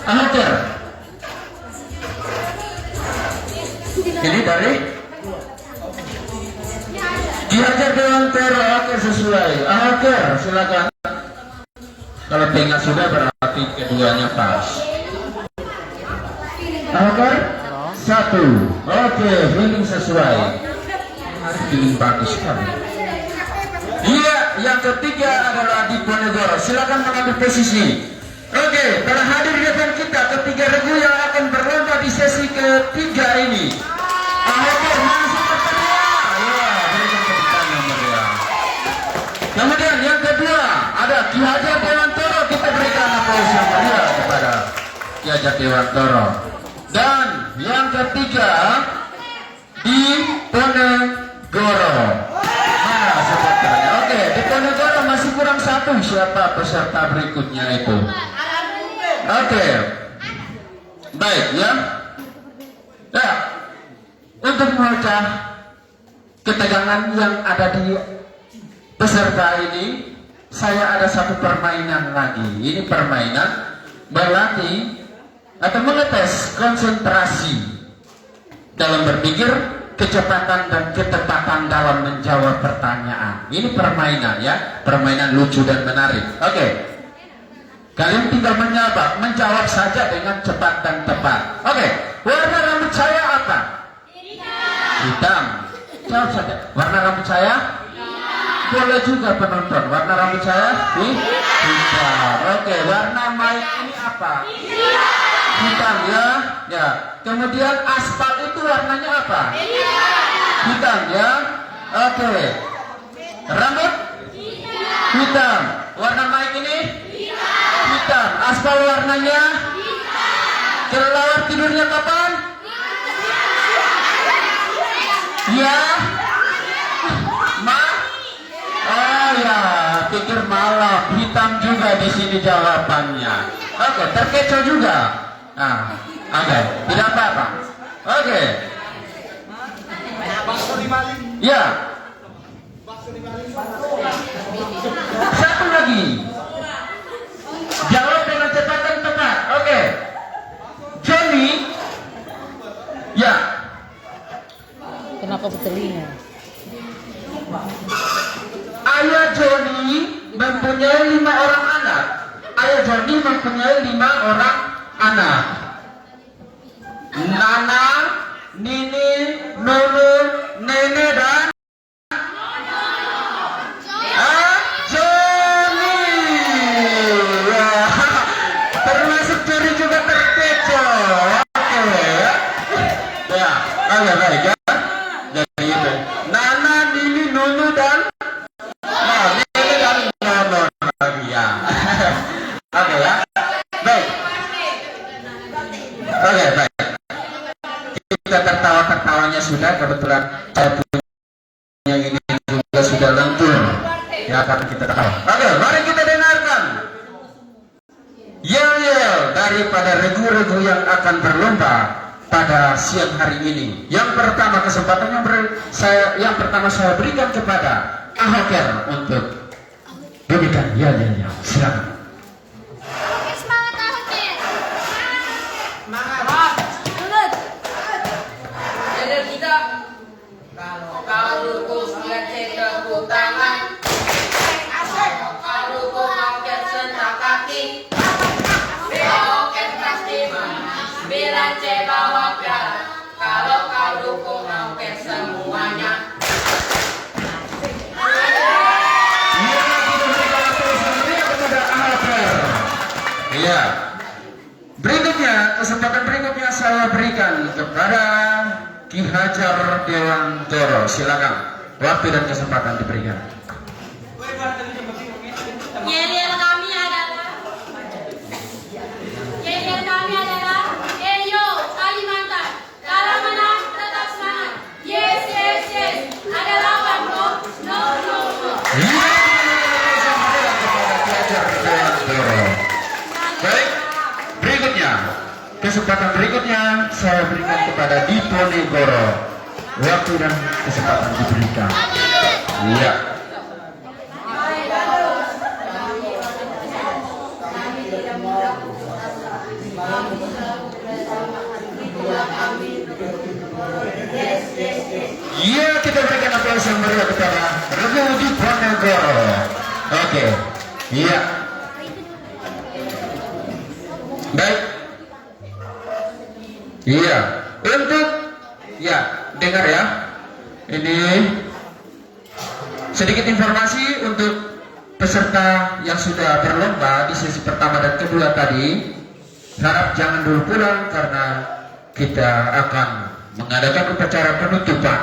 Ahoker. Ini dari Ki Hajar Dewantara. Oke, sesuai. Ahoker, silakan. Kalau tinggal sudah berarti keduanya pas. Ahoker 1. Oke, feeling sesuai. Feeling bagus sekali. Iya, yang ketiga adalah Diponegoro. Silakan mengambil posisi. Oke, telah hadir di depan kita ketiga regu yang akan berlomba di sesi ketiga ini. Ahoker masuk ke tengah. Ya, berikan tepuk tangan meriah. Kemudian yang kedua ada Ki Hajar Dewantara. Kita berikan aplaus yang meriah kepada Ki Hajar Dewantara. Dan yang ketiga Diponegoro. Mana sebutannya? Oke, Diponegoro masih kurang satu. Siapa peserta berikutnya itu? Oke, baik ya. Ya, untuk memecah ketegangan yang ada di peserta ini, saya ada satu permainan lagi. Ini permainan berlatih atau mengetes konsentrasi dalam berpikir, kecepatan dan ketepatan dalam menjawab pertanyaan. Ini permainan ya, permainan lucu dan menarik. Oke. Kalian tinggal menjawab saja dengan cepat dan tepat. Oke, warna rambut saya apa? Hitam. Jawab saja. Warna rambut saya? Boleh juga penonton. Warna rambut saya? Hitam. Oke, warna mic ini apa? Hitam ya. Ya. Kemudian aspal itu warnanya apa? Hitam ya. Oke. Rambut? Hitam. Warna mic ini? Hitam. Aspal warnanya? Kelelawar tidurnya kapan? Ya. Oh ya, pikir malam. Hitam juga di sini jawabannya. Oke, terkecoh juga. Nah, oke, tidak apa-apa. Oke. Ya. Satu lagi. Jawab dengan cepat dan tepat. Oke. Johnny. Ya. Kenapa bertelinga? Ayah Johnny mempunyai 5 orang anak. Ayah Johnny mempunyai 5 orang anak. Nana, Nini, Nunu, Nene dan Johnny. Termasuk Johnny juga terkecoh. Oke. Ya, oke baik ya. Jadi itu. Nana, Nini, Nunu dan Nene dan Nono lagi ya. Oke ya. Baik. Oke baik. Kita tertawa-tertawanya sudah, kebetulan saya punya ini juga sudah lentur. Ya akan kita tahu. Oke, mari kita dengarkan yel-yel daripada regu-regu yang akan berlomba pada siang hari ini. Yang pertama kesempatan yang pertama saya berikan kepada Ahoker untuk berikan yel-yelnya. Silakan. Kalau kau lurus ngecek tepuk tangan, kalau kau lurus ngocet sentak kaki, oket pasti menang, 9C bawa piala. Kalau kau dukung ngocet semuanya. Iya. Berikutnya, kesempatan berikutnya saya berikan kepada Ki Hajar Dewantara. Silakan. Waktu dan kesempatan diberikan. Yel-yel kami adalah Eyo Kalimantan. Kalau menang tetap semangat. Yes yes yes. Ada lawan bro. No no no. Ki Hajar Dewantara. Baik. Berikutnya, kesempatan berikutnya saya berikan kepada Diponegoro. Waktu dan kesempatan diberikan. Iya. Iya, kita berikan aplaus yang meriah kepada Regu Diponegoro. Oke, iya. Baik. Iya, untuk ya dengar ya. Ini sedikit informasi untuk peserta yang sudah berlomba di sesi pertama dan kedua tadi. Harap jangan dulu pulang karena kita akan mengadakan upacara penutupan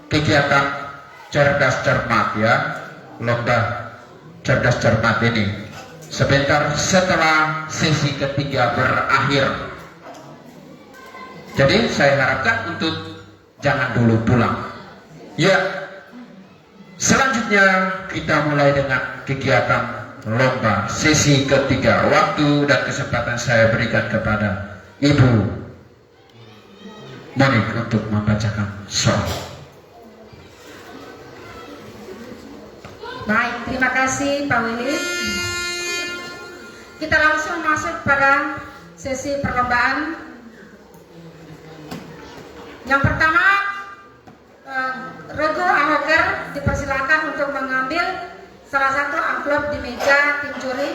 kegiatan cerdas cermat ya, lomba cerdas cermat ini sebentar setelah sesi ketiga berakhir. Jadi saya harapkan untuk jangan dulu pulang. Ya, selanjutnya kita mulai dengan kegiatan lomba sesi ketiga. Waktu dan kesempatan saya berikan kepada Ibu Monik untuk membacakan soal. Baik, terima kasih Pak Willy. Kita langsung masuk pada sesi perlombaan. Yang pertama, Regu Ahoker dipersilakan untuk mengambil salah satu amplop di meja tim juri.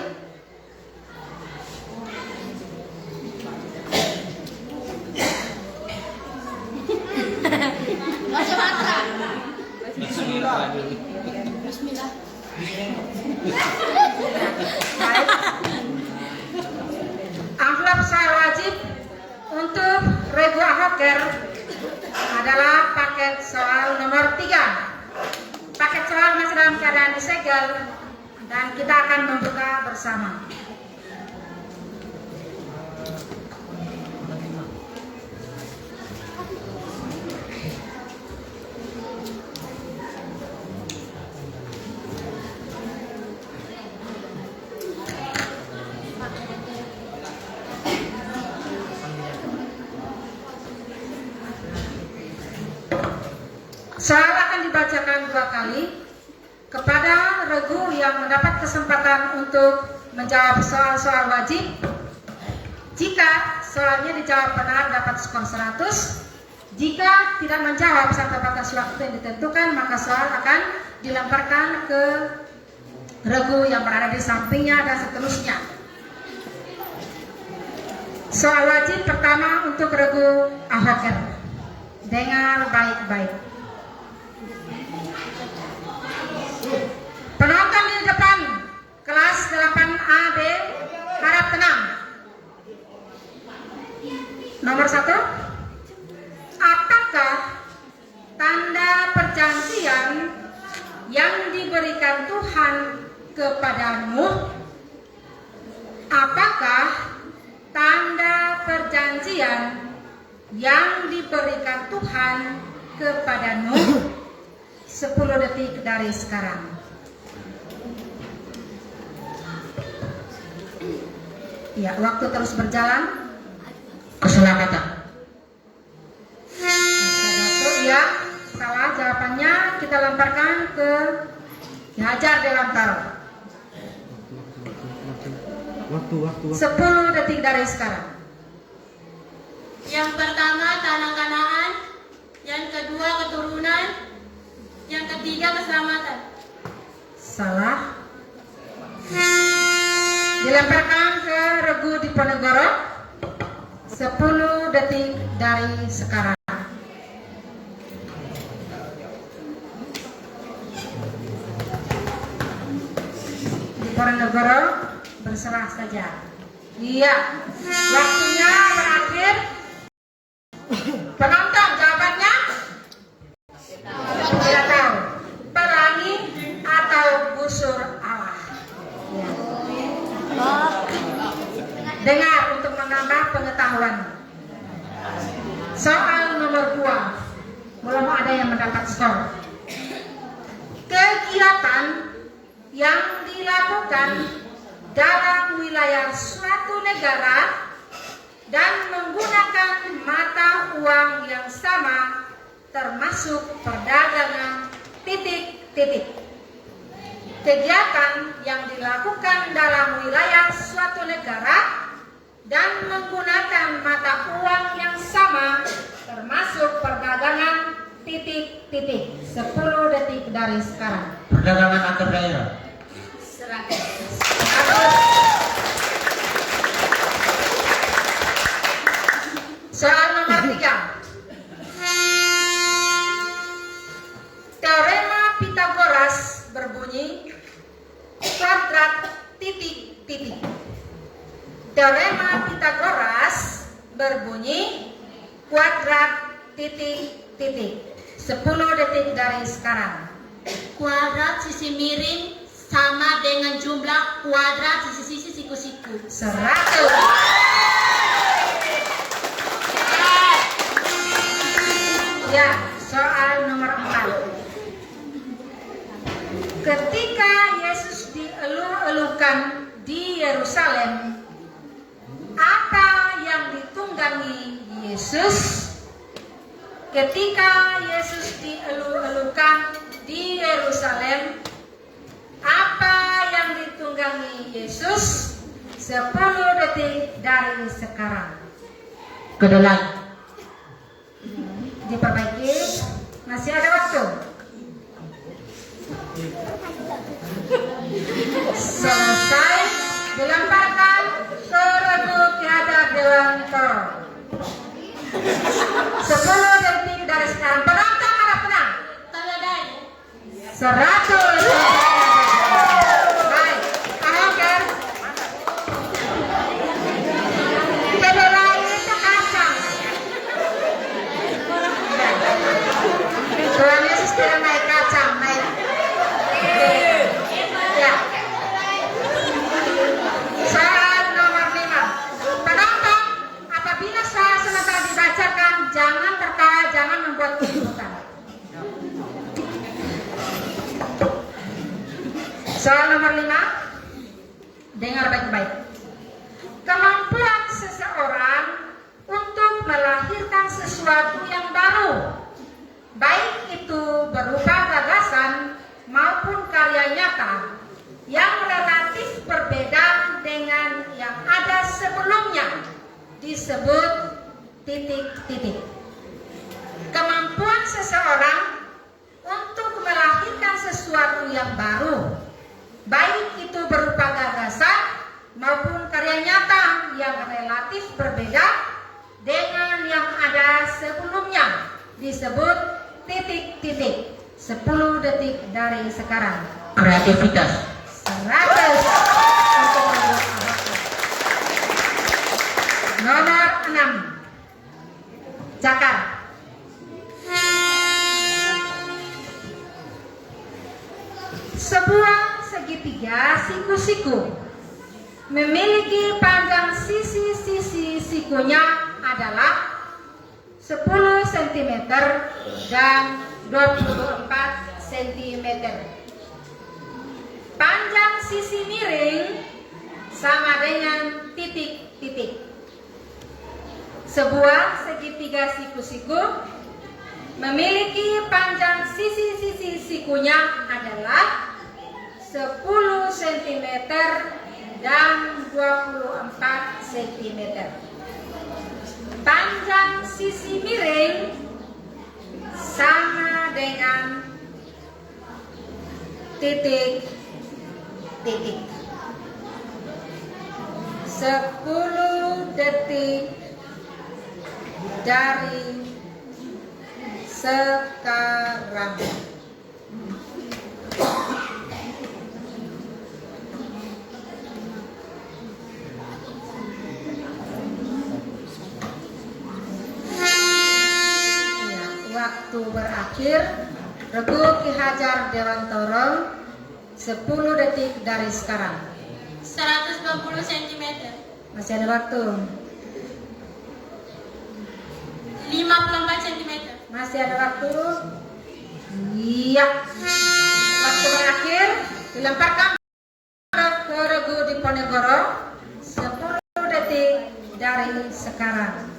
Amplop soal wajib untuk Regu Ahoker adalah paket soal nomor 3. Paket soal masih dalam keadaan disegel dan kita akan membuka bersama. Soal akan dibacakan 2 kali kepada regu yang mendapat kesempatan untuk menjawab soal-soal wajib. Jika soalnya dijawab benar dapat skor 100. Jika tidak menjawab sampai batas waktu yang ditentukan, maka soal akan dilemparkan ke regu yang berada di sampingnya dan seterusnya. Soal wajib pertama untuk Regu Ahoker. Dengar baik-baik. Penonton di depan kelas 8AB harap tenang. Nomor 1, apakah tanda perjanjian yang diberikan Tuhan kepadamu? Apakah tanda perjanjian yang diberikan Tuhan kepadamu? 10 detik dari sekarang. Ya, waktu terus berjalan. Keselamatan. Ya, salah jawabannya kita lemparkan ke Hajar Dewantara. Waktu. 10 detik dari sekarang. Yang pertama tanah Kanaan, yang kedua keturunan, yang ketiga keselamatan. Salah. Dilemparkan ke Regu Diponegoro. 10 detik dari sekarang. Diponegoro berserah saja. Iya, waktunya berakhir. Penonton jawabannya? Tidak tahu. Pelangi atau busur Allah? Ya. Dengar untuk menambah pengetahuan. Soal nomor 2. Belum ada yang mendapat skor. Kegiatan yang dilakukan dalam wilayah suatu negara dan menggunakan mata uang yang sama termasuk perdagangan ... Kegiatan yang dilakukan dalam wilayah suatu negara dan menggunakan mata uang yang sama termasuk perdagangan titik-titik 10 detik dari sekarang. Perdagangan antar daerah. Soal nomor 3. Teorema Pitagoras berbunyi kuadrat titik-titik. Teorema Pitagoras berbunyi kuadrat titik-titik 10 detik dari sekarang. Kuadrat sisi miring sama dengan jumlah kuadrat sisi-sisi siku-siku. 100. Ya, soal nomor 4. Ketika Yesus dielu-elukan di Yerusalem, apa yang ditunggangi Yesus? Ketika Yesus dielu-elukan di Yerusalem, apa yang ditunggangi Yesus? 10 detik dari sekarang. Kedelai. Diperbaiki, masih ada waktu. Selesai, dilemparkan ke regu Ki Hajar Dewantoro. 10 detik dari sekarang. Penonton ada tenang. 100. Baik, Ahoker. Kedelai itu kacang. Tuhan Yesus tidak naik kacang, naik. Ya. Soal nomor 5. Penonton, apabila soal sebentar dibacakan, jangan tertawa, jangan membuat keributan. Soal nomor 5. Dengar baik-baik. Kemampuan seseorang untuk melahirkan sesuatu yang baru, baik itu berupa gagasan maupun karya nyata yang relatif berbeda dengan yang ada sebelumnya, disebut titik-titik. Kemampuan seseorang untuk melahirkan sesuatu yang baru, baik itu berupa gagasan maupun karya nyata yang relatif berbeda dengan yang ada sebelumnya, disebut titik-titik. 10 detik dari sekarang. Kreativitas. 100 untuk membuat abakar. Nomor 6. Cakar. Sebuah segitiga siku-siku memiliki panjang sisi-sisi sikunya adalah 10 cm dan 24 cm. Panjang sisi miring sama dengan titik-titik. Sebuah segitiga siku-siku memiliki panjang sisi-sisi sikunya adalah 10 cm dan 24 cm. Panjang sisi miring sama dengan titik-titik. 10 detik dari sekarang. Waktu berakhir. Regu Ki Hajar Dewantoro 10 detik dari sekarang. 120 cm. Masih ada waktu. 54 cm. Masih ada waktu. Iya. Waktu berakhir. Dilemparkan ke Regu Diponegoro 10 detik dari sekarang.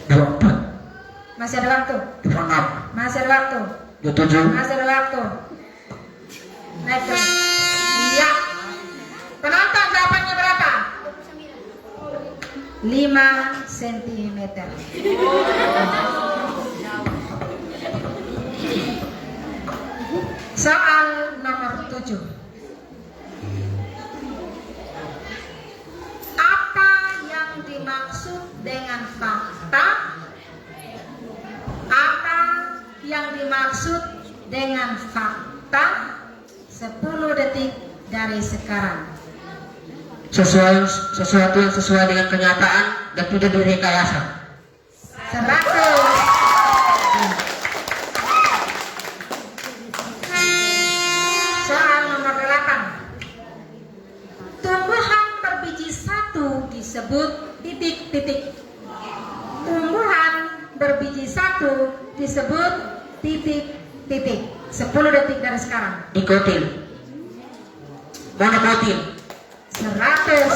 24. Masih ada waktu. 26. Masih ada waktu. 27. Masih ada waktu. Naik terus. Iya. Penonton 5 cm. Soal nomor 7. Apa yang dimaksud dengan fakta? Apa yang dimaksud dengan fakta? 10 detik dari sekarang. Sesuatu yang sesuai dengan kenyataan dan tidak direkayasa. 100. Soal nomor 8. Tumbuhan berbiji satu disebut titik-titik. Tumbuhan berbiji satu disebut titik-titik. 10 detik dari sekarang. Nikotin, monokotin, 100.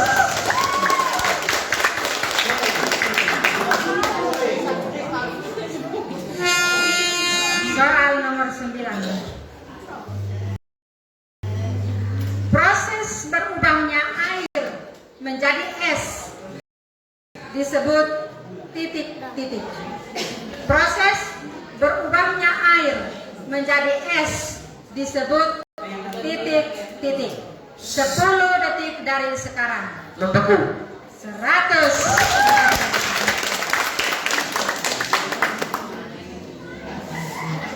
Soal nomor 9. Proses berubahnya air menjadi es disebut titik-titik. Proses berubahnya air menjadi es disebut titik-titik. 10 detik dari sekarang. membeku, 100.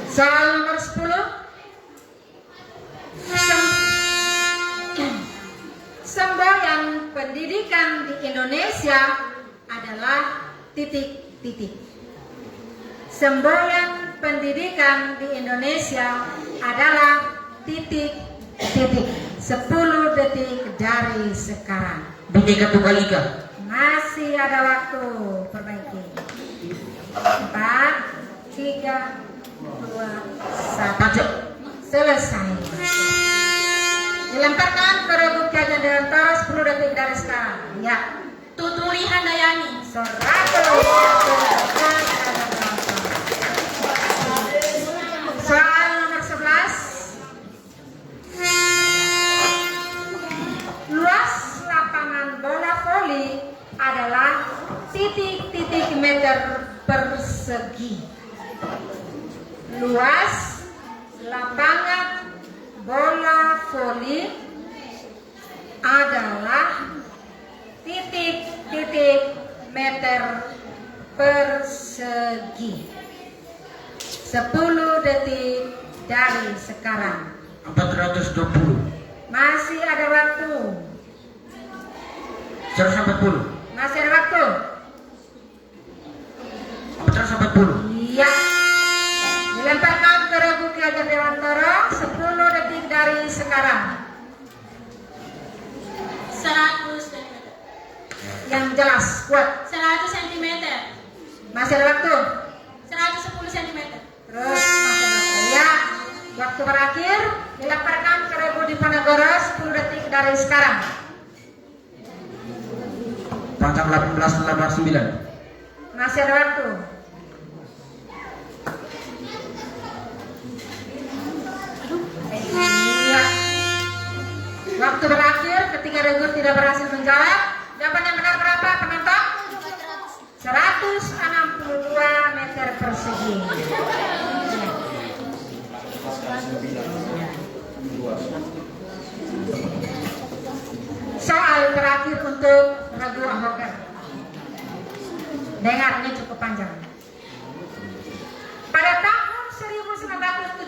Soal nomor 10. Semboyan pendidikan di Indonesia adalah titik-titik. Semboyan pendidikan di Indonesia adalah titik-titik. 10 detik dari sekarang. Bhinneka Tunggal Ika, Masih ada waktu, perbaiki. 4, 3, 2, 1. Selesai. Dilemparkan ke Regu Ki Hajar Dewantara 10 detik dari sekarang. Ya. Tutuli Handayani. 100. Soal nomor 11. Luas lapangan bola voli adalah titik-titik meter persegi. Luas lapangan bola voli adalah titik-titik meter persegi. 10 detik dari sekarang. 420, Masih ada waktu. 140, Masih ada waktu. 440, Iya. Dilemparkan ke Regu Ki Hajar Dewantara 10 detik dari sekarang. 100 cm. Yang jelas, kuat. 100 cm. Masih ada waktu. 110 cm. Terus masih ada waktu. Ya. Waktu berakhir. Dilemparkan ke Regu Diponegoro 10 detik dari sekarang. Pangkal 1889, Masih ada waktu. Iya. Waktu berakhir ketika Regu tidak berhasil menjawab. Jawaban yang benar berapa, penonton? 162 meter persegi. Soal terakhir untuk Regu Ahoker. Dengar, ini cukup panjang. Pada tahun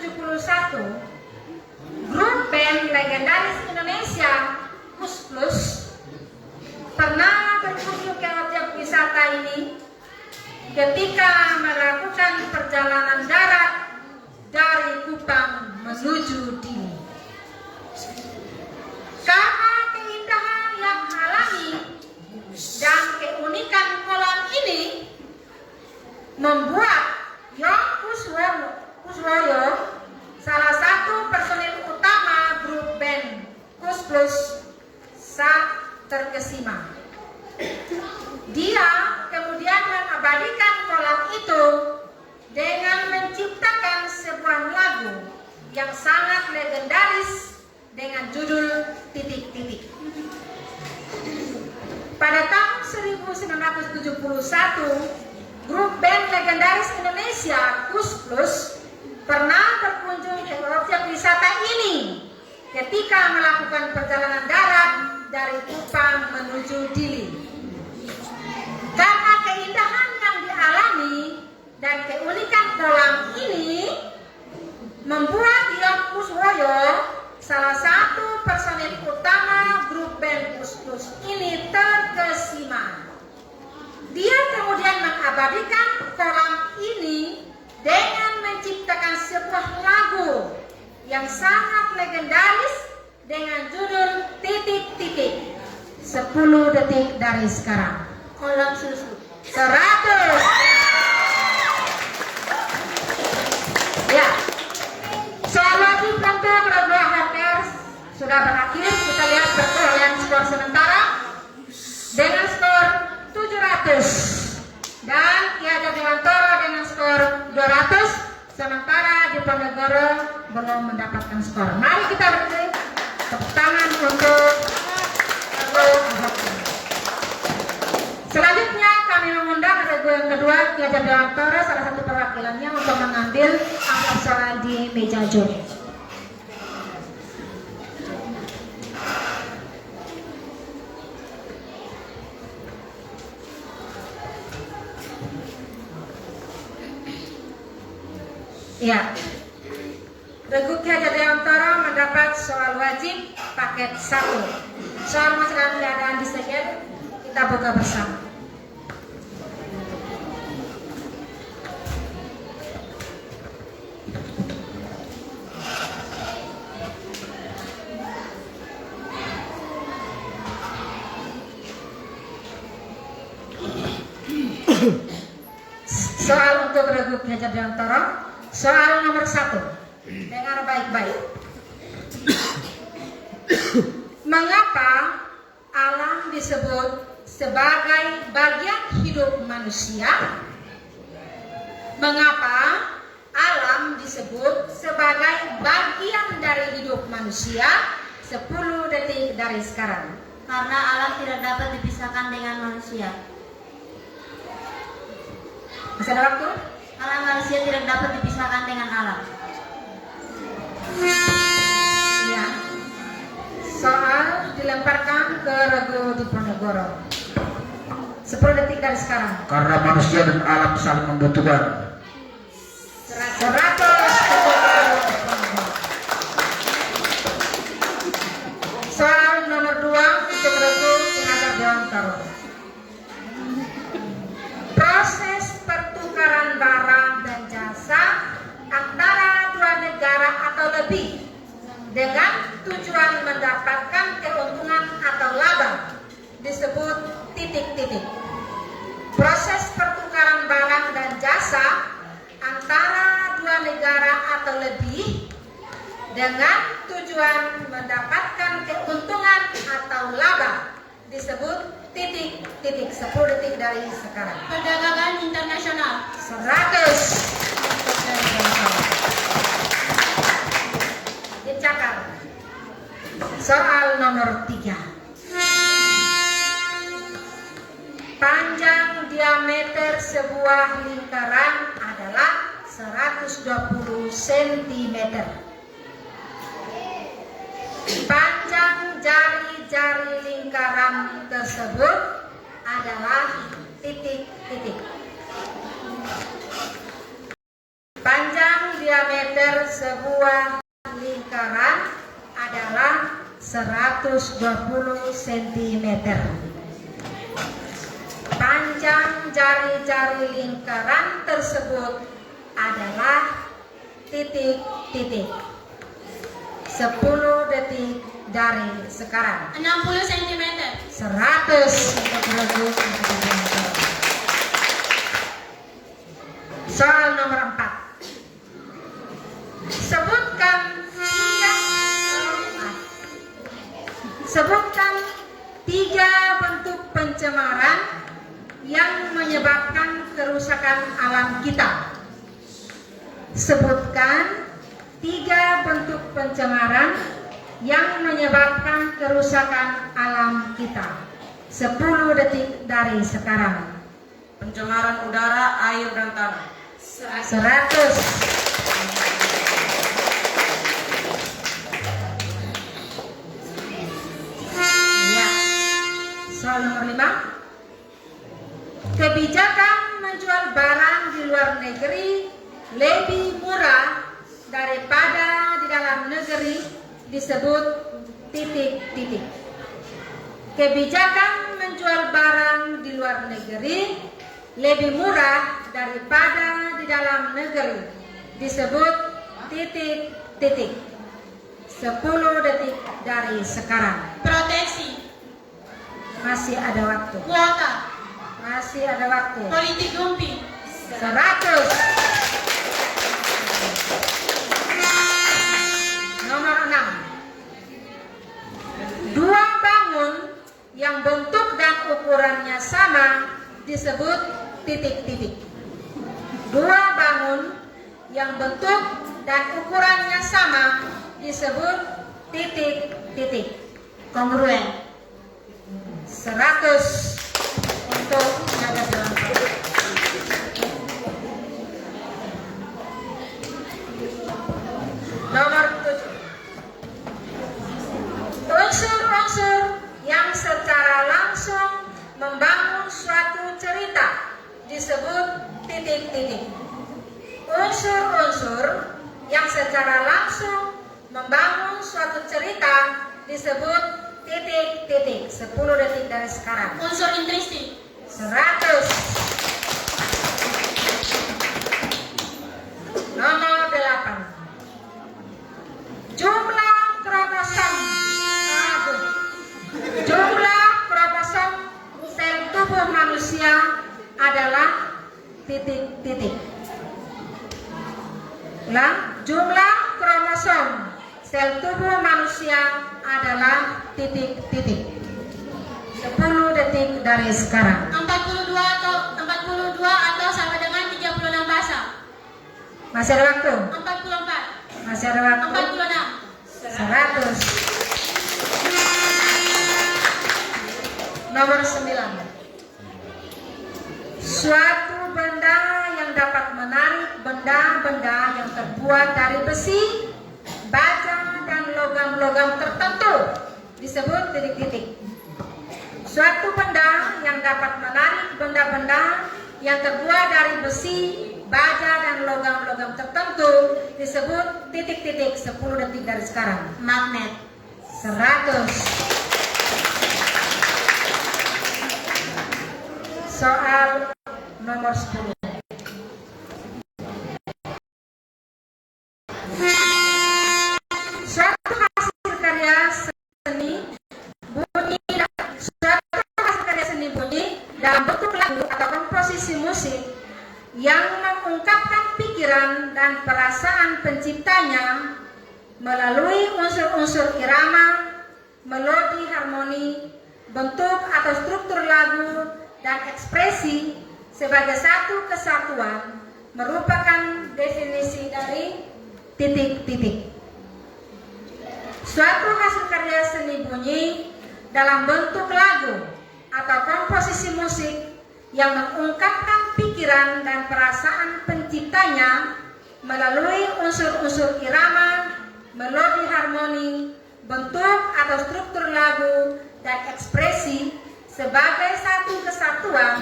1971, grup band legendaris Indonesia Kus Plus pernah berkunjung ke objek wisata ini ketika melakukan perjalanan darat dari Kupang menuju Dili. Karena keindahan yang alami dan keunikan kolam ini membuat Yong Kuswoyo, salah satu personil utama grup band Kus Plus, terkesima. Dia kemudian mengabadikan kolam itu dengan menciptakan sebuah lagu yang sangat legendaris dengan judul titik-titik. Pada tahun 1972, grup band legendaris Indonesia Kus Plus pernah berkunjung ke objek wisata ini ketika melakukan perjalanan darat dari Kupang menuju Dili. Karena keindahan yang dialami dan keunikan kolam ini membuat Yon Kuswoyo, salah satu personil utama grup band Kus Plus ini, terkesima. Dia kemudian mengabadikan kolam ini dengan menciptakan sebuah lagu yang sangat legendaris dengan judul titik-titik 10 detik dari sekarang. Kolam susu. 100. Ya. Soal wajib untuk lagu Hackers sudah berakhir. Kita lihat perolehan skor sementara dengan skor 700 dan Ki Hajar Dewantara dengan skor 200, sementara Diponegoro belum mendapatkan skor. Mari kita beri tepuk tangan untuk selanjutnya kami mengundang regu yang kedua Ki Hajar Dewantara, salah satu perwakilannya, untuk mengambil amplop soal di meja juri. Ya, regu Ki Hajar Dewantara mendapat soal wajib paket 1. Soal masalah keadaan di segen kita buka bersama. Soal untuk regu Ki Hajar Dewantara. Soal nomor 1, dengar baik-baik. Mengapa alam disebut sebagai bagian hidup manusia? Mengapa alam disebut sebagai bagian dari hidup manusia? 10 detik dari sekarang. Karena alam tidak dapat dipisahkan dengan manusia. Masih ada waktu? Karena manusia tidak dapat dipisahkan dengan alam. Ya. Soal dilemparkan ke regu Diponegoro. 10 detik dari sekarang. Karena manusia dan alam saling membutuhkan. 100. Soal nomor 2 untuk regu Ki Hajar Dewantara. Proses pertukaran barang dan jasa antara dua negara atau lebih dengan tujuan mendapatkan keuntungan atau laba disebut titik-titik. Proses pertukaran barang dan jasa antara dua negara atau lebih dengan tujuan mendapatkan keuntungan atau laba disebut titik-titik. 10 detik dari sekarang. Perdagangan internasional. 100. Dicakar. Soal nomor 3. Panjang diameter sebuah lingkaran adalah 120 cm. Panjang jari-jari lingkaran tersebut adalah titik-titik. Panjang diameter sebuah lingkaran adalah 120 cm. Panjang jari-jari lingkaran tersebut adalah titik-titik. 10 detik dari sekarang. 60 cm. 100 untuk regu. Soal nomor 4. Sebutkan 3 bentuk pencemaran yang menyebabkan kerusakan alam kita. Sebutkan 3 bentuk pencemaran yang menyebabkan kerusakan alam kita. 10 detik dari sekarang. pencemaran udara, air, dan tanah. 100. Ya. Soal nomor 5. Kebijakan menjual barang di luar negeri lebih murah daripada di dalam negeri disebut titik-titik. Kebijakan menjual barang di luar negeri lebih murah daripada di dalam negeri disebut titik-titik. 10 detik dari sekarang. Proteksi, Masih ada waktu. kuota, Masih ada waktu. politik dumping, 100. Nomor 6. Dua bangun yang bentuk dan ukurannya sama disebut titik-titik. Dua bangun yang bentuk dan ukurannya sama disebut titik-titik. Kongruen. 100 untuk tenaga berangkat. Nomor 7. Unsur-unsur yang secara langsung membangun suatu cerita disebut titik-titik. Unsur-unsur yang secara langsung membangun suatu cerita disebut titik-titik. 10 detik dari sekarang. unsur intrinsik, 100. Nomor 8. Jumlah kromosom. Jumlah kromosom sel tubuh manusia adalah titik-titik. Ulang, jumlah kromosom sel tubuh manusia adalah titik-titik. 10 detik dari sekarang. 42 atau sama dengan 36 pasang. Masih ada waktu? 44, Masih ada waktu? 46, 100. Nomor 9. Suatu benda yang dapat menarik benda-benda yang terbuat dari besi, baja, dan logam-logam tertentu disebut titik-titik. Suatu benda yang dapat menarik benda-benda yang terbuat dari besi, baja, dan logam-logam tertentu disebut titik-titik. 10 detik dari sekarang. magnet, 100. Soal nomor 10. Suatu hasil karya seni bunyi dalam bentuk lagu atau komposisi musik yang mengungkapkan pikiran dan perasaan penciptanya melalui unsur-unsur irama, melodi, harmoni, bentuk atau struktur lagu, dan ekspresi sebagai satu kesatuan merupakan definisi dari titik-titik. Suatu hasil karya seni bunyi dalam bentuk lagu atau komposisi musik yang mengungkapkan pikiran dan perasaan penciptanya melalui unsur-unsur irama, melodi, harmoni, bentuk atau struktur lagu, dan ekspresi sebagai satu kesatuan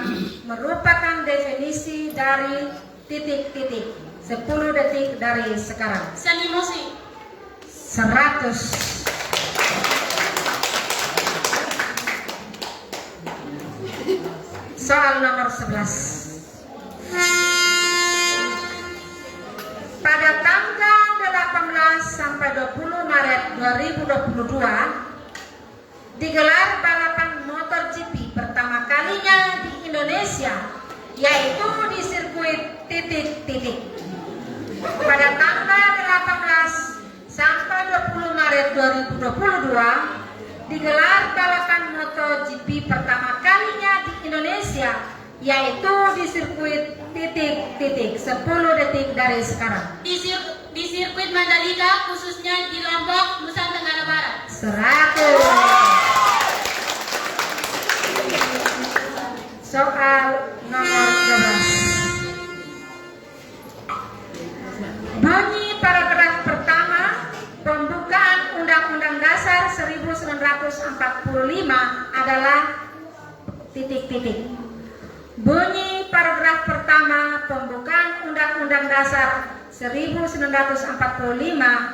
merupakan definisi dari titik-titik. 10 detik dari sekarang. seni musik, 100. Soal nomor 11. Pada tanggal 18 sampai 20 Maret 2022 digelar balapan MotoGP pertama kalinya di Indonesia, yaitu di sirkuit titik-titik. Pada tanggal 18 sampai 20 Maret 2022 digelar balapan MotoGP pertama kalinya di Indonesia, yaitu di sirkuit titik-titik. 10 detik dari sekarang. di sirkuit Mandalika, khususnya di Lombok, Nusa Tenggara Barat. 100. Soal nomor 12. Bunyi paragraf pertama pembukaan Undang-Undang Dasar 1945 adalah titik-titik. Bunyi paragraf pertama pembukaan Undang-Undang Dasar 1945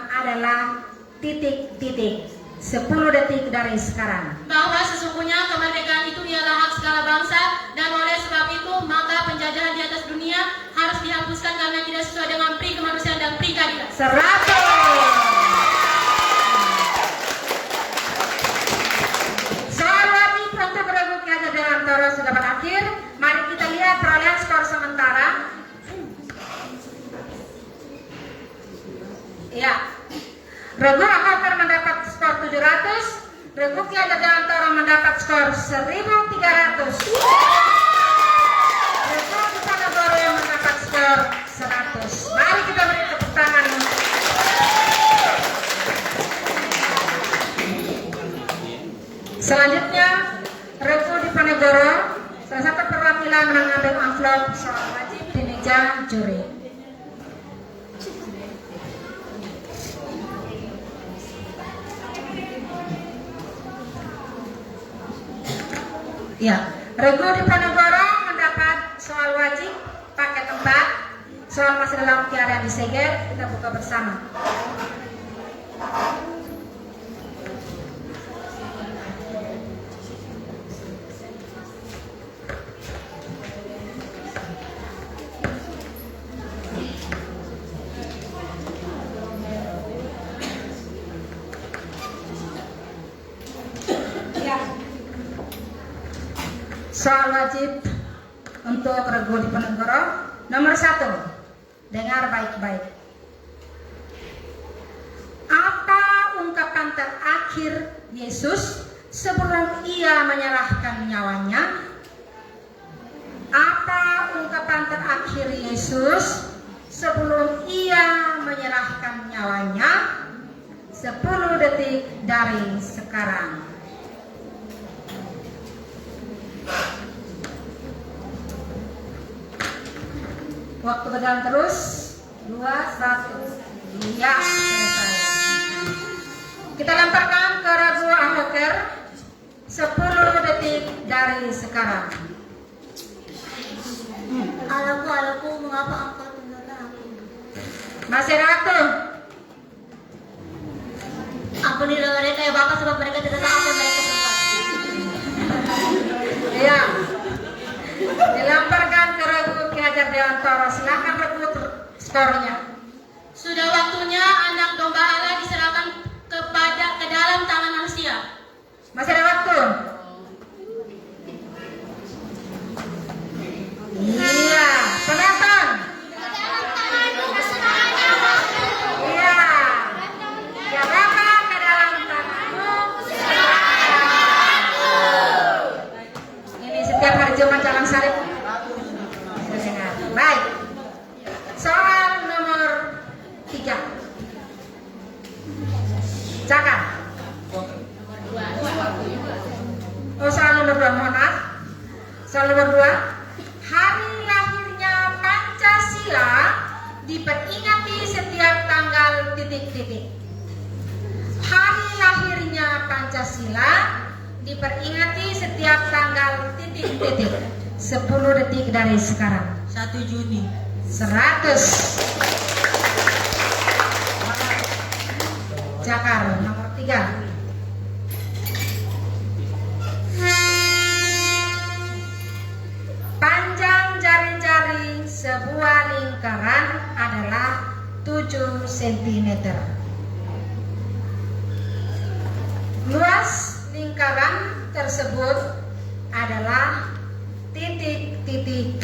adalah titik-titik. 10 detik dari sekarang. Bahwa sesungguhnya kemerdekaan itu ialah hak segala bangsa, dan oleh sebab itu maka penjajahan di atas dunia harus dihapuskan karena tidak sesuai dengan pri kemanusiaan dan pri keadilan. 100. Soal wajib untuk regu Ki Hajar Dewantara sudah berakhir. Mari kita lihat perolehan skor sementara. Ya, Regu Ahoker mendapat skor 700, Regu Ki Hajar Dewantara mendapat skor 1300. Regu Diponegoro yang mendapat skor 100. Mari kita beri tepuk tangan. Selanjutnya, Regu Diponegoro, salah satu perwakilan mengambil amplop soal wajib di meja juri. Ya, Regu Diponegoro mendapat soal wajib pakai tempat. Soal masih dalam keadaan disegel, kita buka bersama. Soal wajib untuk Regu Diponegoro nomor 1. Dengar baik-baik. Apa ungkapan terakhir Yesus sebelum ia menyerahkan nyawanya? Apa ungkapan terakhir Yesus sebelum ia menyerahkan nyawanya? 10 detik dari sekarang. Waktu berjalan terus. 2, 1. Ya, selesai. Kita lemparkan ke Regu Ahoker. 10 detik dari sekarang. Alaku, mengapa engkau tinggalkan aku? Masih ada waktu. Ampunilah mereka ya Bapak, sebab mereka tidak tahu apa yang mereka sempat. Iya. Dilamparkan ke Regu Ki Hajar Dewantara. Silakan rebut skornya. Sudah waktunya anak domba Allah diserahkan ke dalam tangan manusia. Masih ada waktu. Iya, penonton. Iya. Ya Bapak, ke dalam tanganmu. Ini setiap hari Jumat Jalan Sarip. Baik. Soal nomor 3. Cakap. Oh, soal nomor 2, mohon maaf. Soal nomor 2. Hari lahirnya Pancasila diperingati setiap tanggal titik-titik. Hari lahirnya Pancasila diperingati setiap tanggal titik-titik. 10 detik dari sekarang. 1 Juni. 100. Jakar nomor 3. Panjang jari-jari sebuah lingkaran adalah 7 cm. Luas lingkaran tersebut adalah titik-titik.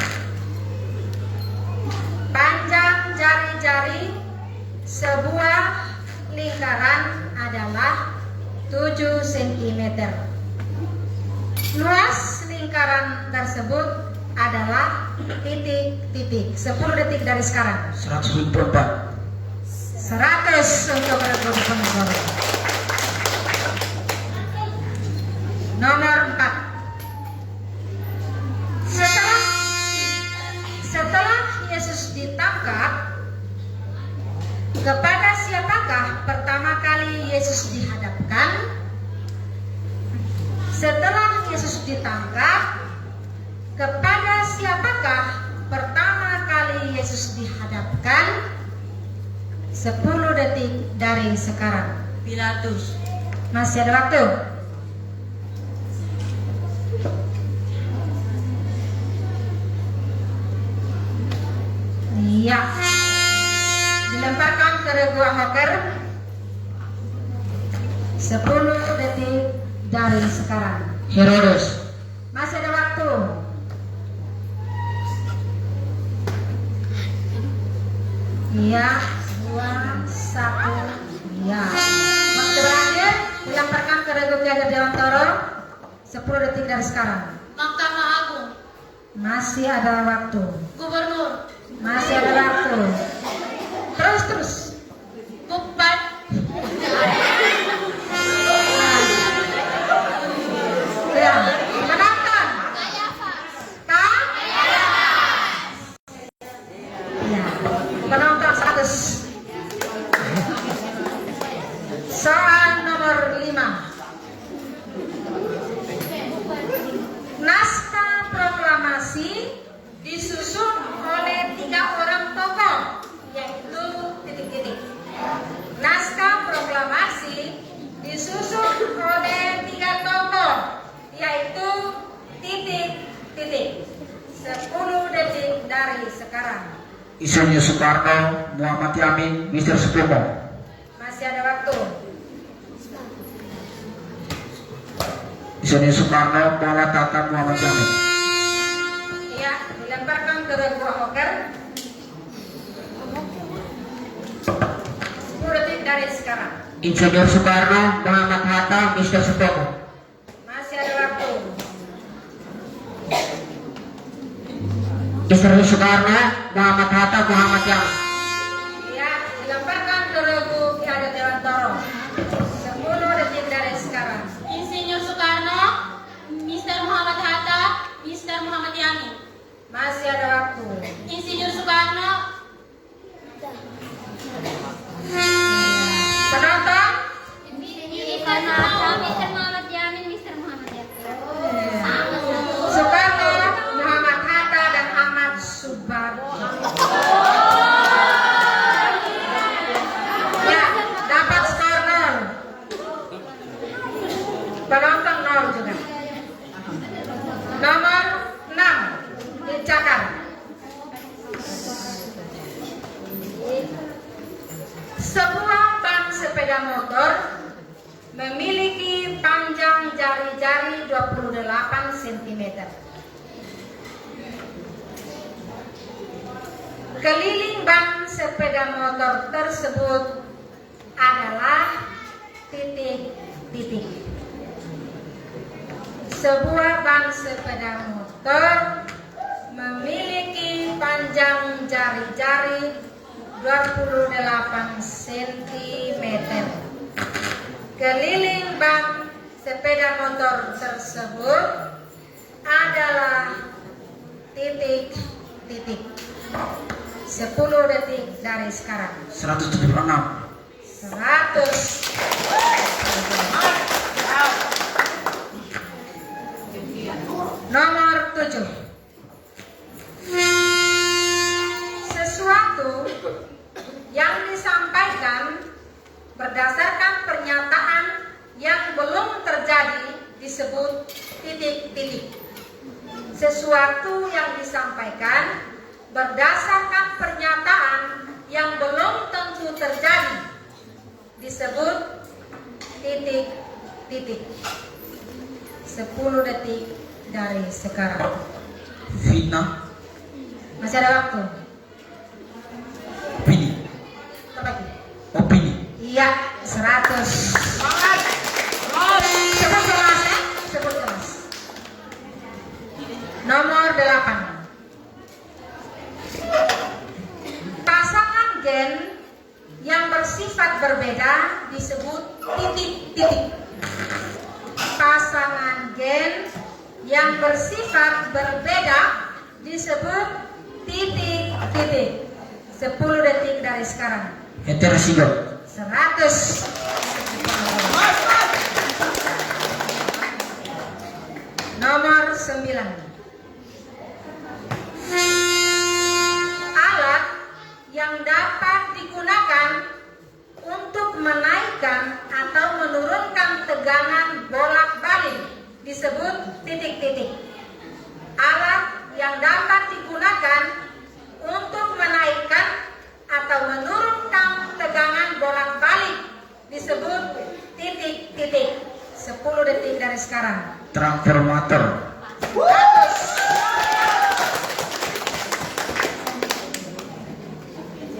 Panjang jari-jari sebuah lingkaran adalah 7 cm. Luas lingkaran tersebut adalah titik-titik. 10 detik dari sekarang. 124. 100 untuk Regu Diponegoro. Nomor 4. Kepada siapakah pertama kali Yesus dihadapkan? Setelah Yesus ditangkap, kepada siapakah pertama kali Yesus dihadapkan? 10 detik dari sekarang. Pilatus. Masih ada waktu. Iya. Dilemparkan ke regu hoker. 10 detik dari sekarang. Herodes. Masih ada waktu. Iya, 2, 1. Iya. Waktu berakhir. Dilemparkan ke regu Ki Hajar Dewantara. 10 detik dari sekarang. Mahkamah Agung, Masih ada waktu. Gubernur, Masih ada waktu. Terus. Bupati, Ya, penonton. Kak? Ya, penonton 100. Soal nomor 5. Naskah proklamasi disusun oleh 3 orang tokoh, yaitu titik-titik. Naskah proklamasi disusun oleh 3 tokoh, yaitu titik-titik. 10 detik dari sekarang. Insinyur Soekarno, Muhammad Yamin, Mr. Supomo. Masih ada waktu. Insinyur Soekarno, Muhammad Hatta, Muhammad Yamin. Iya, dilemparkan ke regu hoker. 10 detik dari sekarang. Insinyur Soekarno, Muhammad Hatta, Mr. Supomo. Masih ada waktu. Insinyur Soekarno, Muhammad Hatta, Muhammad Yamin. Iya, dilemparkan ke regu Ki Hajar Dewantara. 10 detik dari sekarang. Insinyur Soekarno, Mr. Muhammad Hatta, Mr. Muhammad Yamin. Masih ada waktu. Insinyur Soekarno, Penonton? Mr. Muhammad Yamin, Mr. Muhammad Yamin. Soekarno, Muhammad Hatta, dan Ahmad Subarjo. Ya, dapat skor 0. Penonton 0 juga. Nomor 6, Cakar. Sebuah ban sepeda motor memiliki panjang jari-jari 28 cm. Keliling ban sepeda motor tersebut adalah titik-titik. Sebuah ban sepeda motor memiliki panjang jari-jari 28 cm. Keliling ban sepeda motor tersebut adalah titik-titik. 10 detik dari sekarang. 176. 100. Nomor 7. Sesuatu yang disampaikan berdasarkan pernyataan yang belum terjadi disebut titik-titik. Sesuatu yang disampaikan berdasarkan pernyataan yang belum tentu terjadi disebut titik-titik. 10 detik dari sekarang. Fitnah. Masih ada waktu. Opini. Lagi. Opini. Iya, 100. Sebut jelas ya, sebut jelas. Nomor 8. Pasangan gen yang bersifat berbeda disebut titik-titik. Pasangan gen yang bersifat berbeda disebut titik-titik. 10 detik dari sekarang. Etersido. 100. Nomor 9. Alat yang dapat digunakan untuk menaikkan atau menurunkan tegangan bolak-balik disebut titik-titik. Alat yang dapat digunakan untuk menaikkan atau menurunkan tegangan bolak-balik disebut titik-titik. 10 detik dari sekarang. Transformator.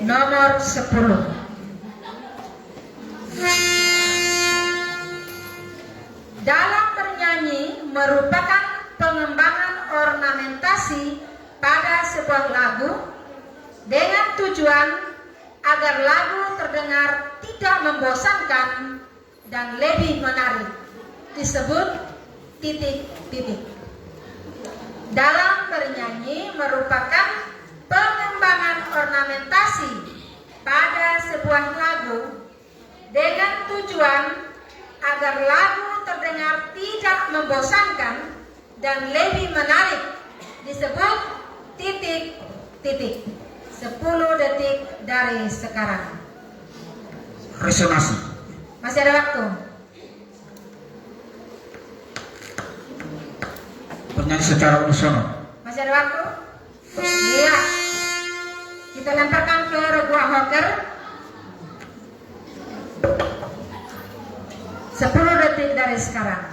Nomor 10. Dalam bernyanyi merupakan pengembangan ornamentasi pada sebuah lagu dengan tujuan agar lagu terdengar tidak membosankan dan lebih menarik disebut titik-titik. Dalam bernyanyi merupakan pengembangan ornamentasi pada sebuah lagu dengan tujuan agar lagu terdengar tidak membosankan dan lebih menarik disebut titik-titik. 10 detik dari sekarang. Resonansi. Masih ada waktu. Bernyanyi secara unisono. Masih ada waktu? Iya. Kita lemparkan ke Regu Ahoker. 10 detik dari sekarang.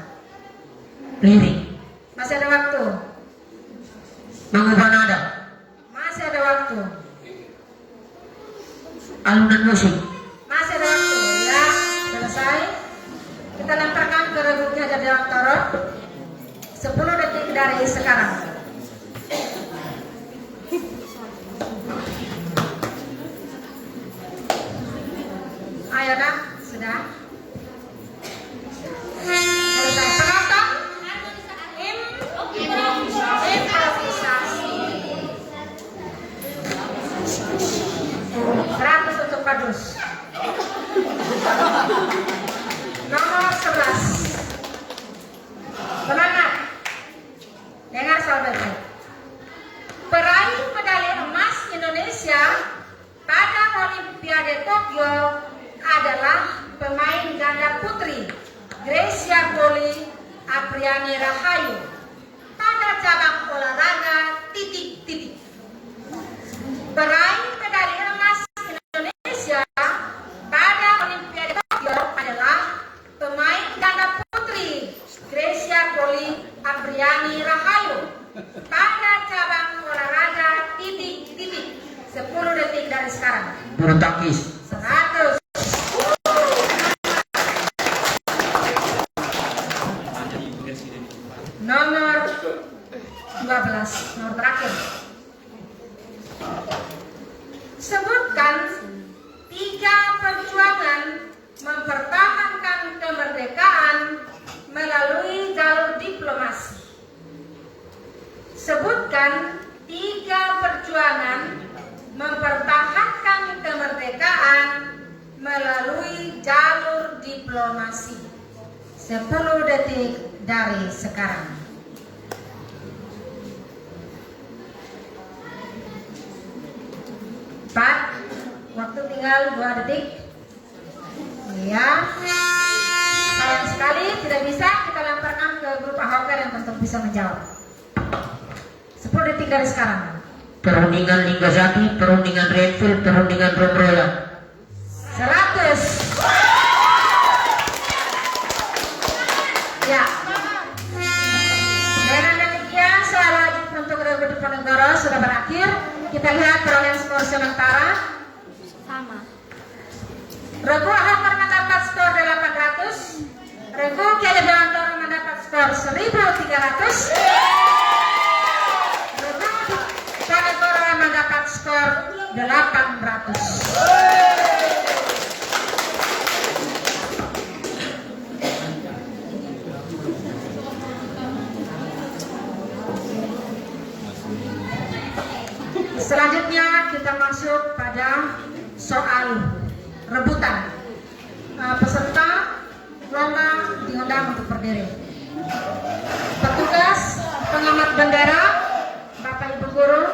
Lirik. Masih ada waktu. Mengubah nada. Masih ada waktu. Alunan musik. Masih ada waktu. Ya, selesai. Kita lemparkan ke Regu Ki Hajar Dewantara. 10 detik dari sekarang. Ayo nak, sudah. Selesai. Penonton improvisasi. 100 untuk Padus. Nomor 11. Semangat. Dengar sahabatku. Peraih medali emas Indonesia pada Olimpiade Tokyo adalah pemain ganda putri Grecia Poli Apriani Rahayu pada cabang olahraga titik-titik. Peraih medali emas Indonesia pada Olimpiade Tokyo adalah pemain ganda putri Grecia Poli Apriani Rahayu pada cabang olahraga titik-titik. 10 detik dari sekarang. Bulu tangkis. 100. Nomor 12, nomor terakhir. Sebutkan 3 perjuangan mempertahankan kemerdekaan melalui jalur diplomasi. Sebutkan 3 perjuangan mempertahankan kemerdekaan melalui jalur diplomasi. 10 detik dari sekarang. Pak, waktu tinggal 2 detik. Ya, sayang sekali tidak bisa kita lemparkan ke grup Ahoker yang tentu bisa menjawab. 10 detik dari sekarang. Perundingan Linggazati, perundingan Redfield, perundingan Romrola. 100. Ya. Dengan demikian soal wajib untuk Regu Diponegoro sudah berakhir. Kita lihat perolehan skor sementara. Sama. Regu Ahoker mendapat skor 800. Regu Ki Hajar Dewantara mendapat skor 1300. Regu Diponegoro mendapat skor 800. Selanjutnya kita masuk pada soal rebutan. Peserta lomba diundang untuk berdiri. Petugas pengamat bendera, Bapak Ibu guru,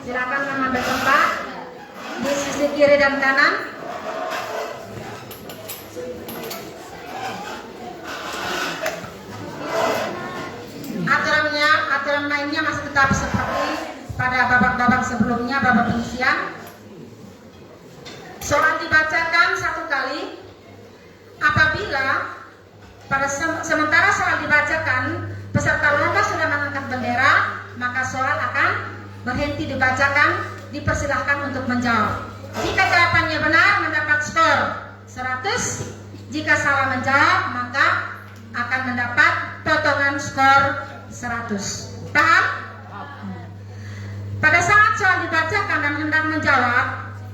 silakan mengambil tempat di sisi kiri dan kanan. Aturan lainnya masih tetap seperti pada babak-babak sebelumnya, babak penyisian. Soal dibacakan satu kali. Apabila pada sementara soal dibacakan, peserta lomba sudah mengangkat bendera, maka soal akan berhenti dibacakan, dipersilahkan untuk menjawab. Jika jawabannya benar, mendapat skor 100. Jika salah menjawab, maka akan mendapat potongan skor 100. Paham? Pada saat soal dibacakan dan hendak menjawab,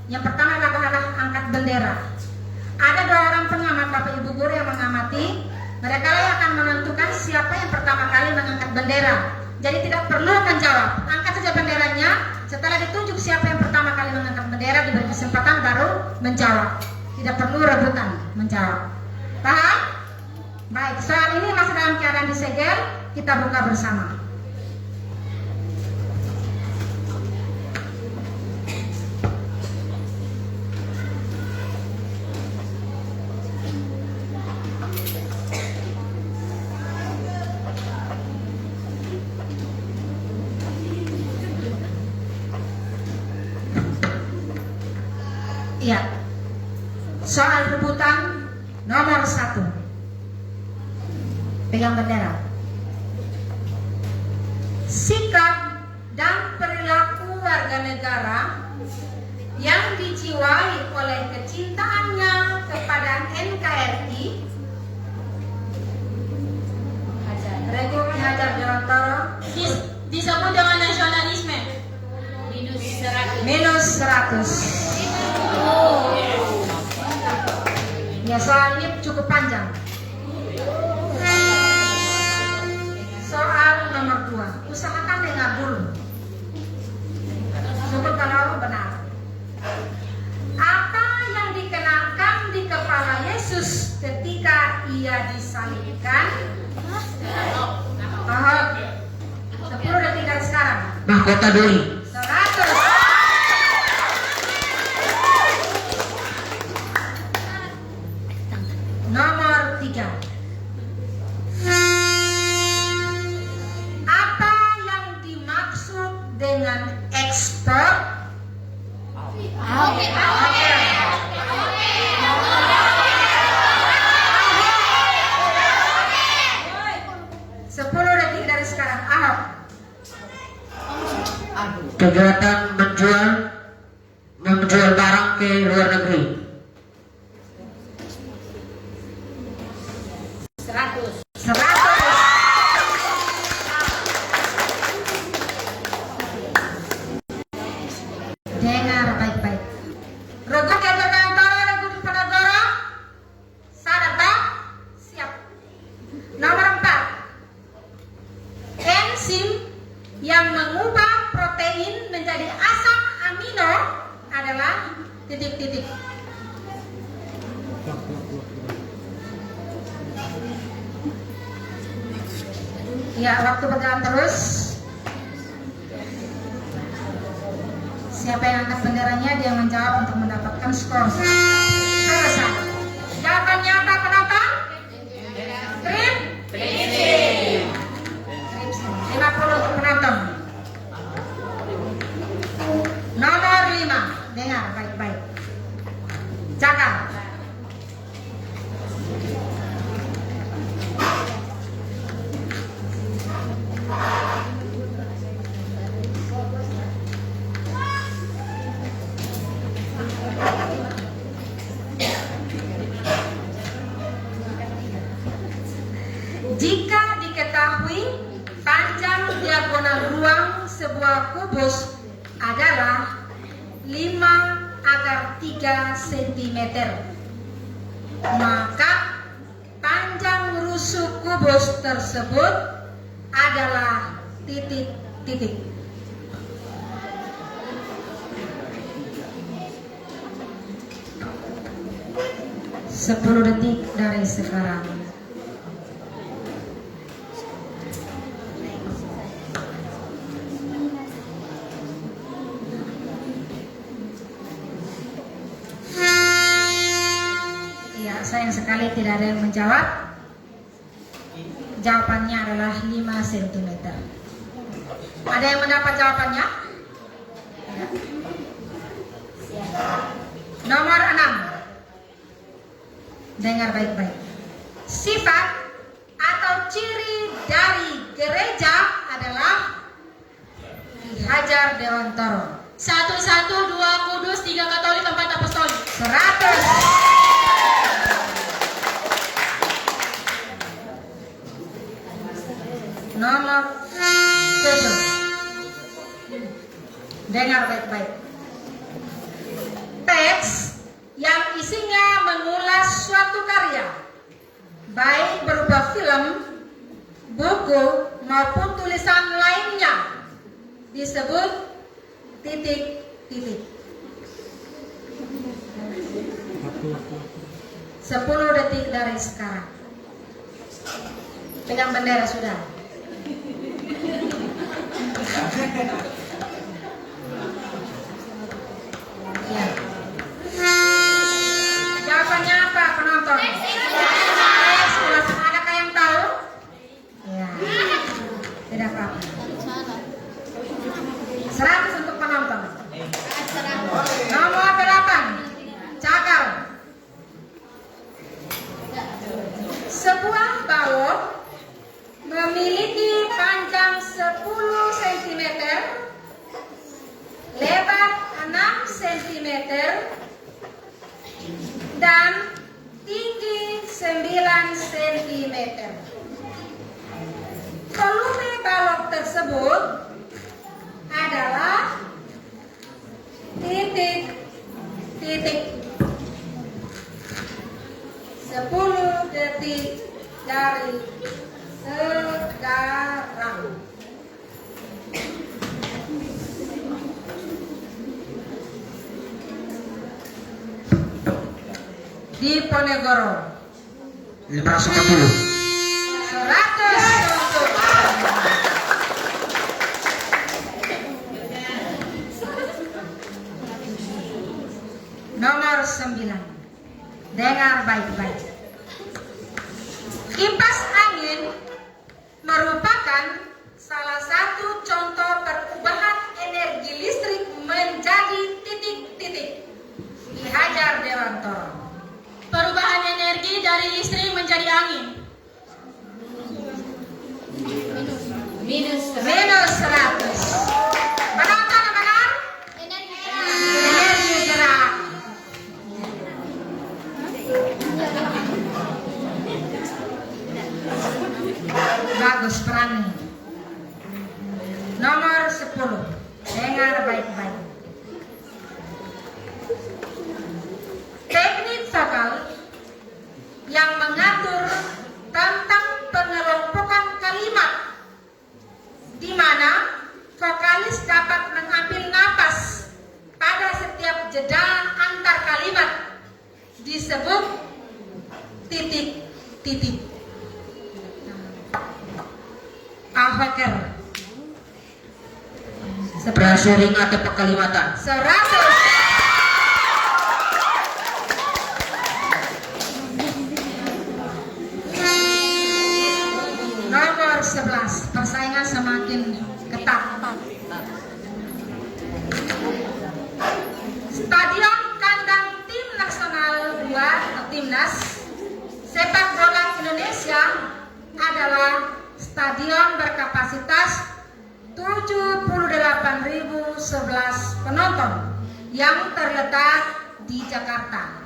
yang pertama adalah angkat bendera. Ada 2 orang pengamat Bapak Ibu guru yang mengamati. Mereka yang akan menentukan siapa yang pertama kali mengangkat bendera. Jadi tidak perlu menjawab, angkat saja benderanya. Setelah ditunjuk siapa yang pertama kali mengangkat bendera, diberi kesempatan baru menjawab. Tidak perlu rebutan menjawab. Paham? Baik, soal ini masih dalam keadaan disegel. Kita buka bersama. Iya. Soal rebutan nomor 1. Pegang bendera. Sikap dan perilaku warga negara yang dijiwai oleh kecintaannya kepada NKRI Rego Ki Hajar Dewantara Disebut dengan nasionalisme. minus 100. Ya, soal ini cukup panjang. Soal nomor 2. Usahakan dengar dulu. Cukup kalau benar. Apa yang dikenakan di kepala Yesus ketika ia disalibkan? Ahok. 10 detik dari sekarang. Mahkota duri. 100. Nomor 3. Apa yang dimaksud dengan ekspor? Oke. 10 detik dari sekarang. Ahok. Kegiatan menjual barang ke luar negeri. 100. Dengar baik-baik. Rego Ki Hajar Dewantara, Rego Diponegoro. Sadar tak? Siap. Nomor 4. Enzim yang mengubah protein menjadi asam amino adalah titik-titik. Ya, waktu berjalan terus. Siapa yang angkat benderanya, dia menjawab untuk mendapatkan skor. Selesai. Jawabannya apa, penonton? Strip? 50 untuk penonton. Nomor 5. Dengar baik-baik. Cakap. Jika diketahui panjang diagonal ruang sebuah kubus adalah 5/3 cm, maka panjang rusuk kubus tersebut adalah titik-titik. 10 detik dari sekarang. Ya, sayang sekali tidak ada yang menjawab. Jawabannya adalah 5 cm. Ada yang mendapat jawabannya? Ya. Nomor 6. Dengar baik-baik. Sifat atau ciri dari gereja adalah Ki Hajar Dewantoro. 1, 2 Kudus, 3 Katolik, 4 Apostolik. 100. Nomor 7. Dengar baik-baik. Teks yang isinya mengulas suatu karya, baik berupa film, buku, maupun tulisan lainnya, disebut titik-titik. 10 detik dari sekarang. Pegang bendera sudah. Ya. Jawabannya apa penonton? Teks ulasan, adakah yang tahu? Ya. Tidak apa-apa. 100 untuk penonton. Nomor 8. Cakar. Sebuah balok memiliki panjang 10 cm, lebar 6 cm, dan tinggi 9 cm. Volume balok tersebut adalah titik-titik. 10 detik dari sekarang. Di Ponegoro 540. 100 untuk nomor 9. Dengar baik-baik. Kipas angin merupakan salah satu contoh perubahan energi listrik menjadi titik-titik. Ki Hajar Dewantoro. Perubahan energi dari listrik menjadi angin. Minus 100. Penonton benar? Energi gerak. Bagus, berani. Nomor 10. Dengar baik-baik. Teknik vokal yang mengatur tentang pengelompokan kalimat, di mana vokalis dapat mengambil napas pada setiap jeda antar kalimat, disebut titik-titik. Ahoker. Prasering atau pekalimatan. 100. Nomor 11. Persaingan semakin ketat. Stadion kandang tim nasional 2 atau timnas sepak bola Indonesia adalah stadion berkapasitas 78.011 penonton yang terletak di Jakarta.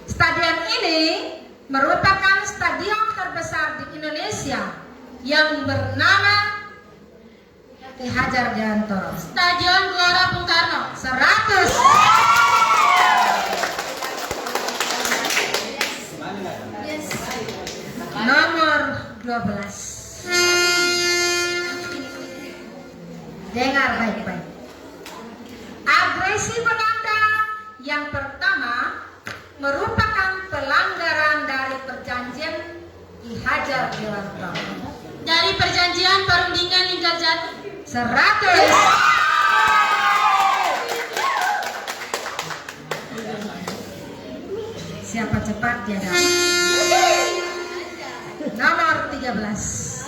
Stadion ini merupakan stadion terbesar di Indonesia yang bernama Ki Hajar Dewantoro. Stadion Gelora Bung Karno. 100. Nomor 12. Dengar baik-baik. Agresi Belanda yang pertama merupakan Siapa cepat dia dapat. Nomor 13.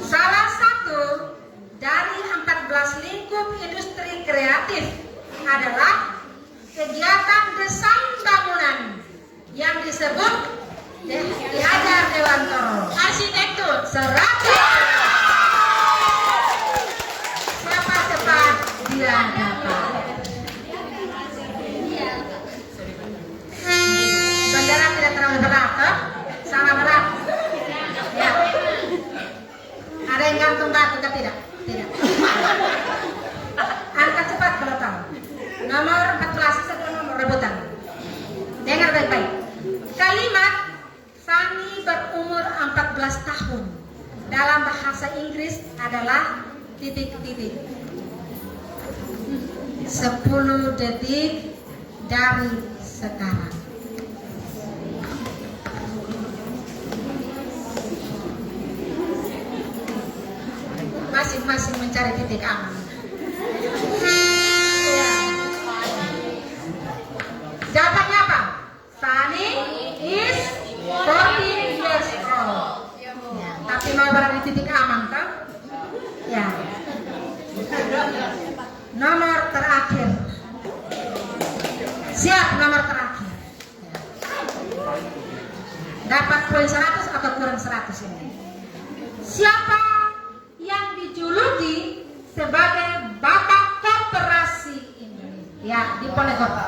Salah satu dari 14 lingkup industri kreatif adalah kegiatan desain bangunan yang disebut diajar Dewantoro. Arsitektur. 100. Siapa cepat dia dapat. Saudara tidak terlalu berat, toh? Sama berat. Ya. Ada yang gantung batu ke tidak? Tidak. Angka cepat kalau tahu. Nomor 14 itu satu nomor rebutan. Dengar baik-baik. Kalimat Sani berumur 14 tahun dalam bahasa Inggris adalah titik-titik. 10 detik dari sekarang. Masing-masing mencari titik aman. Ya. Jawabannya apa? Sani is 14 years old. Ya. Tapi mau berada di titik aman kan? Ya. Nomor terakhir. Siap nomor terakhir. Ya. Dapat poin 100 atau kurang 100 ini? Siapa yang dijuluki sebagai Bapak Koperasi Indonesia? Ya, di Ponegoro.